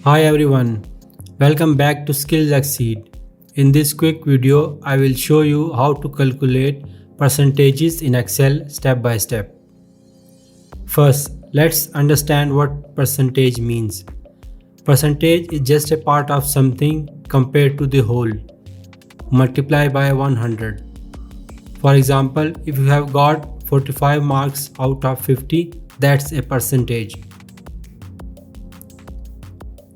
Hi everyone, welcome back to Skills Exceed. In this quick video, I will show you how to calculate percentages in Excel step by step. First, let's understand what percentage means. Percentage is just a part of something compared to the whole. Multiply by 100. For example, if you have got 45 marks out of 50, that's a percentage.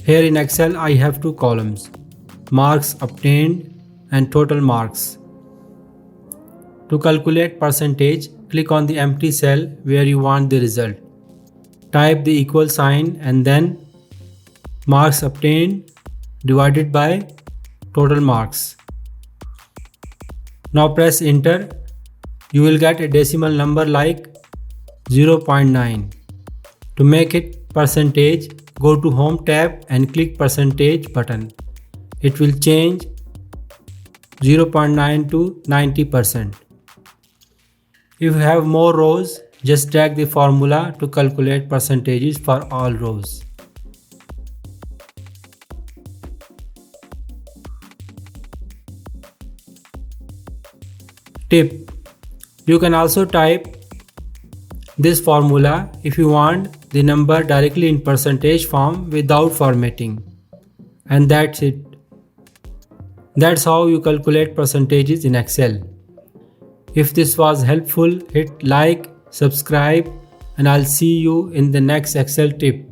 Here in Excel, I have two columns, marks obtained and total marks. To calculate percentage, click on the empty cell where you want the result. Type the equal sign and then marks obtained divided by total marks. Now press enter. You will get a decimal number like 0.9. To make it percentage, go to Home tab and click Percentage button. It will change 0.9 to 90%. If you have more rows, just drag the formula to calculate percentages for all rows. Tip: you can also type this formula if you want the number directly in percentage form without formatting. And that's it. That's how you calculate percentages in Excel. If this was helpful, hit like, subscribe, and I'll see you in the next Excel tip.